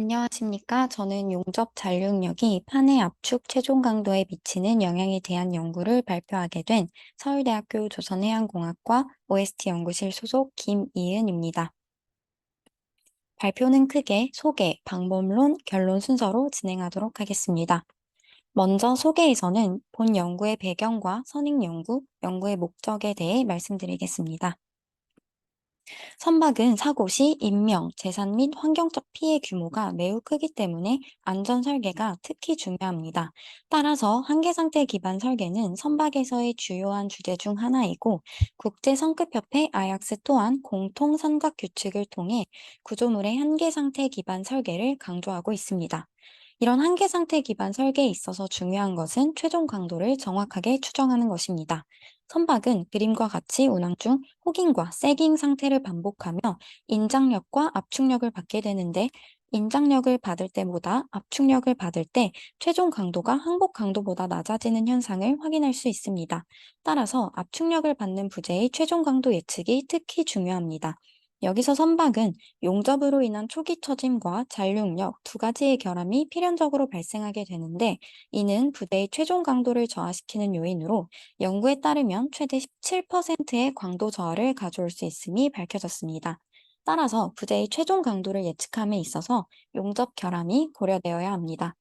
안녕하십니까. 저는 용접 잔류력이 판의 압축 최종 강도에 미치는 영향에 대한 연구를 발표하게 된 서울대학교 조선해양공학과 OST 연구실 소속 김이은입니다. 발표는 크게 소개, 방법론, 결론 순서로 진행하도록 하겠습니다. 먼저 소개에서는 본 연구의 배경과 선행 연구, 연구의 목적에 대해 말씀드리겠습니다. 선박은 사고 시 인명, 재산 및 환경적 피해 규모가 매우 크기 때문에 안전 설계가 특히 중요합니다. 따라서 한계 상태 기반 설계는 선박에서의 주요한 주제 중 하나이고, 국제 성급협회 아약스 또한 공통 선각 규칙을 통해 구조물의 한계 상태 기반 설계를 강조하고 있습니다. 이런 한계 상태 기반 설계에 있어서 중요한 것은 최종 강도를 정확하게 추정하는 것입니다. 선박은 그림과 같이 운항 중 호깅과 세깅 상태를 반복하며 인장력과 압축력을 받게 되는데, 인장력을 받을 때보다 압축력을 받을 때 최종 강도가 항복 강도보다 낮아지는 현상을 확인할 수 있습니다. 따라서 압축력을 받는 부재의 최종 강도 예측이 특히 중요합니다. 여기서 선박은 용접으로 인한 초기 처짐과 잔류력 두 가지의 결함이 필연적으로 발생하게 되는데, 이는 부대의 최종 강도를 저하시키는 요인으로 연구에 따르면 최대 17%의 강도 저하를 가져올 수 있음이 밝혀졌습니다. 따라서 부대의 최종 강도를 예측함에 있어서 용접 결함이 고려되어야 합니다.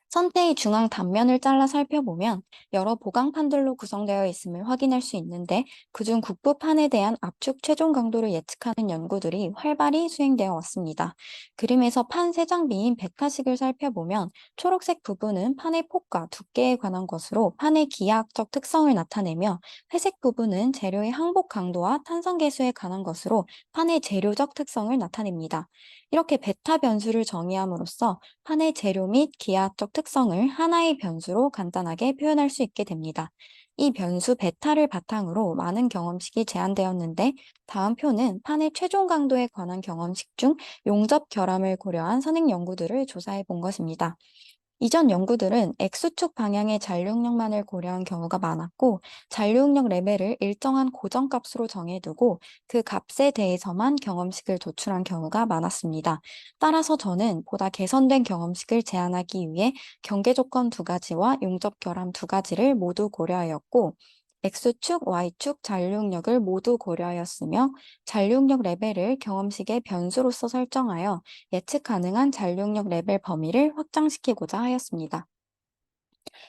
선대의 중앙 단면을 잘라 살펴보면 여러 보강판들로 구성되어 있음을 확인할 수 있는데, 그중 국부판에 대한 압축 최종 강도를 예측하는 연구들이 활발히 수행되어 왔습니다. 그림에서 판 세 장비인 백화식을 살펴보면 초록색 부분은 판의 폭과 두께에 관한 것으로 판의 기하학적 특성을 나타내며, 회색 부분은 재료의 항복 강도와 탄성 계수에 관한 것으로 판의 재료적 특성을 나타냅니다. 이렇게 베타 변수를 정의함으로써 판의 재료 및 기하학적 특성을 하나의 변수로 간단하게 표현할 수 있게 됩니다. 이 변수 베타를 바탕으로 많은 경험식이 제안되었는데, 다음 표는 판의 최종 강도에 관한 경험식 중 용접 결함을 고려한 선행 연구들을 조사해 본 것입니다. 이전 연구들은 X축 방향의 잔류력만을 고려한 경우가 많았고, 잔류력 레벨을 일정한 고정값으로 정해두고 그 값에 대해서만 경험식을 도출한 경우가 많았습니다. 따라서 저는 보다 개선된 경험식을 제안하기 위해 경계 조건 두 가지와 용접 결함 두 가지를 모두 고려하였고, X축, Y축 잔류력을 모두 고려하였으며, 잔류력 레벨을 경험식의 변수로서 설정하여 예측 가능한 잔류력 레벨 범위를 확장시키고자 하였습니다.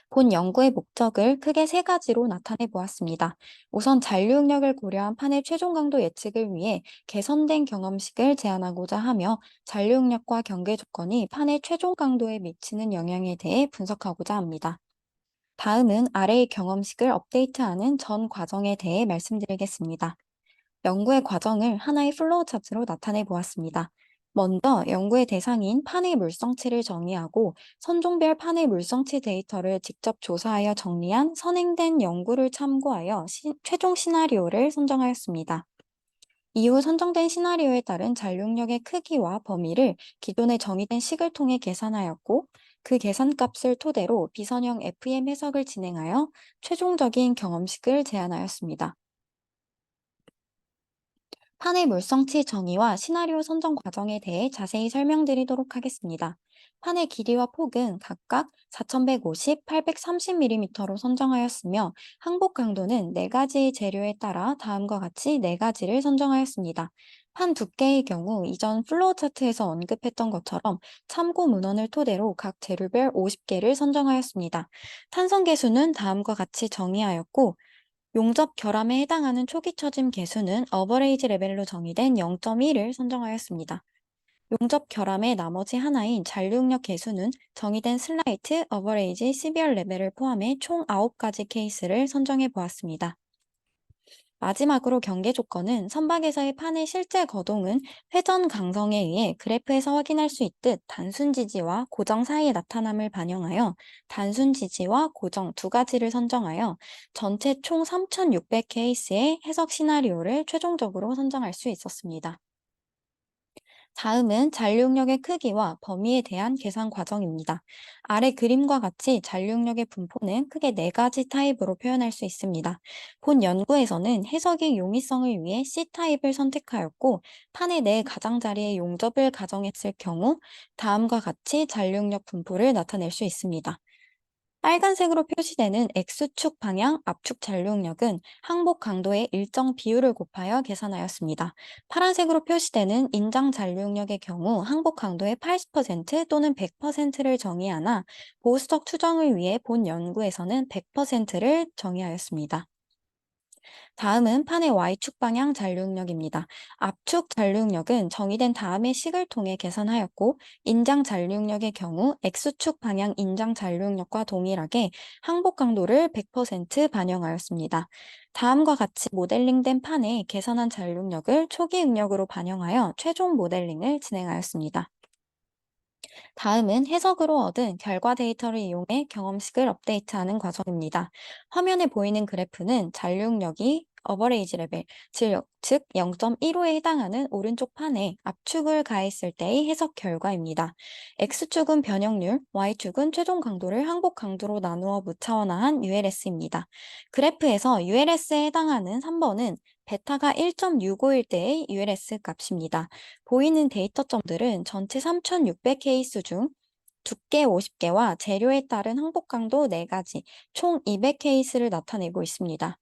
본 연구의 목적을 크게 세 가지로 나타내 보았습니다. 우선 잔류력을 고려한 판의 최종 강도 예측을 위해 개선된 경험식을 제안하고자 하며, 잔류력과 경계 조건이 판의 최종 강도에 미치는 영향에 대해 분석하고자 합니다. 다음은 아래의 경험식을 업데이트하는 전 과정에 대해 말씀드리겠습니다. 연구의 과정을 하나의 플로우 차트로 나타내 보았습니다. 먼저 연구의 대상인 판의 물성치를 정의하고, 선종별 판의 물성치 데이터를 직접 조사하여 정리한 선행된 연구를 참고하여 최종 시나리오를 선정하였습니다. 이후 선정된 시나리오에 따른 잔류력의 크기와 범위를 기존에 정의된 식을 통해 계산하였고, 그 계산값을 토대로 비선형 FEM 해석을 진행하여 최종적인 경험식을 제안하였습니다. 판의 물성치 정의와 시나리오 선정 과정에 대해 자세히 설명드리도록 하겠습니다. 판의 길이와 폭은 각각 4150, 830mm로 선정하였으며, 항복 강도는 4가지의 재료에 따라 다음과 같이 4가지를 선정하였습니다. 판 두께의 경우 이전 플로우 차트에서 언급했던 것처럼 참고 문헌을 토대로 각 재료별 50개를 선정하였습니다. 탄성 계수는 다음과 같이 정의하였고, 용접 결함에 해당하는 초기 처짐 개수는 어버레이지 레벨로 정의된 0.1을 선정하였습니다. 용접 결함의 나머지 하나인 잔류력 개수는 정의된 슬라이트, 어버레이지, 시비얼 레벨을 포함해 총 9가지 케이스를 선정해 보았습니다. 마지막으로 경계 조건은 선박에서의 판의 실제 거동은 회전 강성에 의해 그래프에서 확인할 수 있듯 단순 지지와 고정 사이에 나타남을 반영하여 단순 지지와 고정 두 가지를 선정하여 전체 총 3,600 케이스의 해석 시나리오를 최종적으로 선정할 수 있었습니다. 다음은 잔류력의 크기와 범위에 대한 계산 과정입니다. 아래 그림과 같이 잔류력의 분포는 크게 네 가지 타입으로 표현할 수 있습니다. 본 연구에서는 해석의 용이성을 위해 C타입을 선택하였고, 판의 내 가장자리에 용접을 가정했을 경우 다음과 같이 잔류력 분포를 나타낼 수 있습니다. 빨간색으로 표시되는 X축 방향 압축 잔용력은 항복 강도의 일정 비율을 곱하여 계산하였습니다. 파란색으로 표시되는 인장 잔용력의 경우 항복 강도의 80% 또는 100%를 정의하나 보수적 추정을 위해 본 연구에서는 100%를 정의하였습니다. 다음은 판의 Y축 방향 잔류력입니다. 압축 잔류력은 정의된 다음에 식을 통해 계산하였고, 인장 잔류력의 경우 X축 방향 인장 잔류력과 동일하게 항복 강도를 100% 반영하였습니다. 다음과 같이 모델링된 판에 계산한 잔류력을 초기 응력으로 반영하여 최종 모델링을 진행하였습니다. 다음은 해석으로 얻은 결과 데이터를 이용해 경험식을 업데이트하는 과정입니다. 화면에 보이는 그래프는 잔류력이 어버레이지 레벨, 즉 0.15에 해당하는 오른쪽 판에 압축을 가했을 때의 해석 결과입니다. X축은 변형률, Y축은 최종 강도를 항복 강도로 나누어 무차원화한 ULS입니다. 그래프에서 ULS에 해당하는 3번은 베타가 1.651 때의 ULS 값입니다. 보이는 데이터점들은 전체 3,600 케이스 중 두께 50개와 재료에 따른 항복 강도 4가지, 총 200 케이스를 나타내고 있습니다.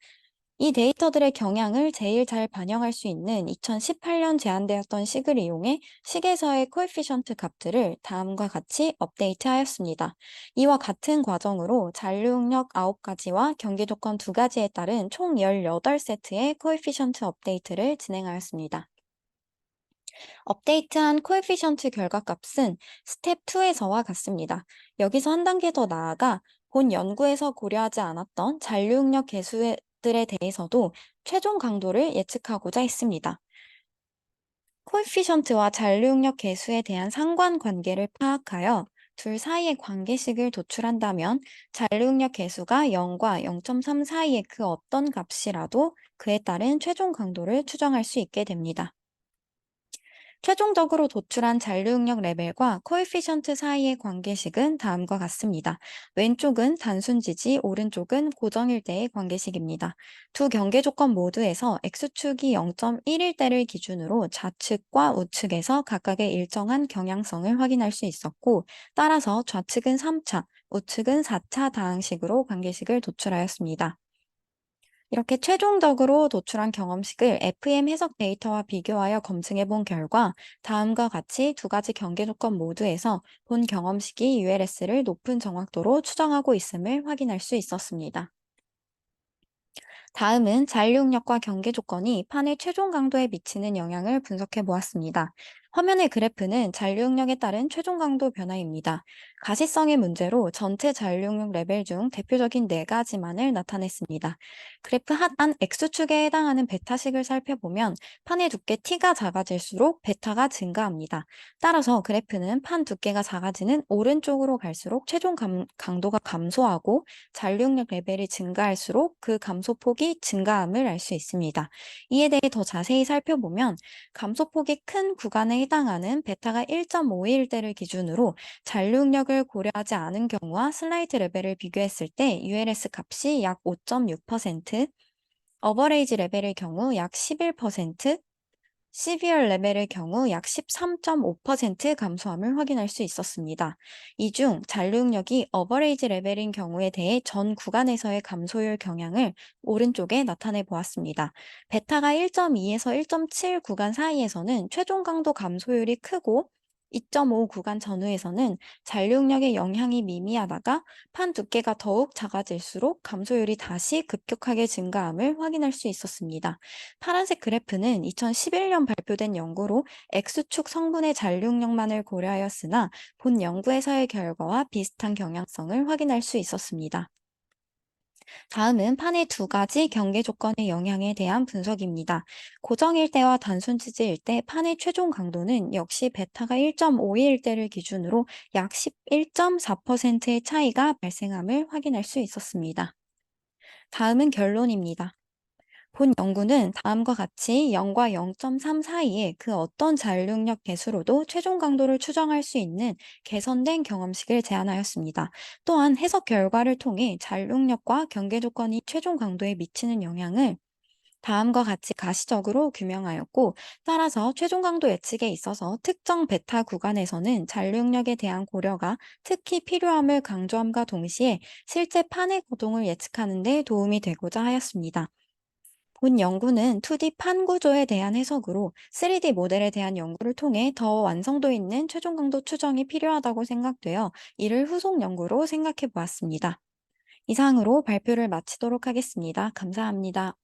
이 데이터들의 경향을 제일 잘 반영할 수 있는 2018년 제안되었던 식을 이용해 식에서의 코에피션트 값들을 다음과 같이 업데이트하였습니다. 이와 같은 과정으로 잔류력 9가지와 경계 조건 2가지에 따른 총 18세트의 코에피션트 업데이트를 진행하였습니다. 업데이트한 코에피션트 결과값은 스텝 2에서와 같습니다. 여기서 한 단계 더 나아가 본 연구에서 고려하지 않았던 잔류력 개수들에 대해서도 최종 강도를 예측하고자 했습니다. 코에피션트와 잔류력 개수에 대한 상관관계를 파악하여 둘 사이의 관계식을 도출한다면 잔류력 개수가 0과 0.3 사이의 그 어떤 값이라도 그에 따른 최종 강도를 추정할 수 있게 됩니다. 최종적으로 도출한 잔류응력 레벨과 코에피션트 사이의 관계식은 다음과 같습니다. 왼쪽은 단순 지지, 오른쪽은 고정일 때의 관계식입니다. 두 경계 조건 모두에서 X축이 0.1일 때를 기준으로 좌측과 우측에서 각각의 일정한 경향성을 확인할 수 있었고, 따라서 좌측은 3차, 우측은 4차 다항식으로 관계식을 도출하였습니다. 이렇게 최종적으로 도출한 경험식을 FM 해석 데이터와 비교하여 검증해 본 결과 다음과 같이 두 가지 경계 조건 모두에서 본 경험식이 ULS를 높은 정확도로 추정하고 있음을 확인할 수 있었습니다. 다음은 잔류력과 경계 조건이 판의 최종 강도에 미치는 영향을 분석해 보았습니다. 화면의 그래프는 잔류력에 따른 최종 강도 변화입니다. 가시성의 문제로 전체 잔류력 레벨 중 대표적인 4가지만을 나타냈습니다. 그래프 하단 X축에 해당하는 베타식을 살펴보면 판의 두께 T가 작아질수록 베타가 증가합니다. 따라서 그래프는 판 두께가 작아지는 오른쪽으로 갈수록 최종 강도가 감소하고 잔류력 레벨이 증가할수록 그 감소폭이 증가함을 알 수 있습니다. 이에 대해 더 자세히 살펴보면 감소폭이 큰 구간에 해당하는 베타가 1.5일 때를 기준으로 잔류력을 고려하지 않은 경우와 슬라이드 레벨을 비교했을 때 ULS 값이 약 5.6%, 어버레이지 레벨의 경우 약 11%, 시비얼 레벨의 경우 약 13.5% 감소함을 확인할 수 있었습니다. 이 중 잔류력이 어버레이지 레벨인 경우에 대해 전 구간에서의 감소율 경향을 오른쪽에 나타내 보았습니다. 베타가 1.2에서 1.7 구간 사이에서는 최종 강도 감소율이 크고 2.5 구간 전후에서는 잔류력의 영향이 미미하다가 판 두께가 더욱 작아질수록 감소율이 다시 급격하게 증가함을 확인할 수 있었습니다. 파란색 그래프는 2011년 발표된 연구로 X축 성분의 잔류력만을 고려하였으나 본 연구에서의 결과와 비슷한 경향성을 확인할 수 있었습니다. 다음은 판의 두 가지 경계 조건의 영향에 대한 분석입니다. 고정일 때와 단순 지지일 때 판의 최종 강도는 역시 베타가 1.5일 때를 기준으로 약 11.4%의 차이가 발생함을 확인할 수 있었습니다. 다음은 결론입니다. 본 연구는 다음과 같이 0과 0.3 사이에 그 어떤 잔륙력 개수로도 최종 강도를 추정할 수 있는 개선된 경험식을 제안하였습니다. 또한 해석 결과를 통해 잔륙력과 경계 조건이 최종 강도에 미치는 영향을 다음과 같이 가시적으로 규명하였고, 따라서 최종 강도 예측에 있어서 특정 베타 구간에서는 잔륙력에 대한 고려가 특히 필요함을 강조함과 동시에 실제 판의 거동을 예측하는 데 도움이 되고자 하였습니다. 본 연구는 2D 판 구조에 대한 해석으로 3D 모델에 대한 연구를 통해 더 완성도 있는 최종 강도 추정이 필요하다고 생각되어 이를 후속 연구로 생각해 보았습니다. 이상으로 발표를 마치도록 하겠습니다. 감사합니다.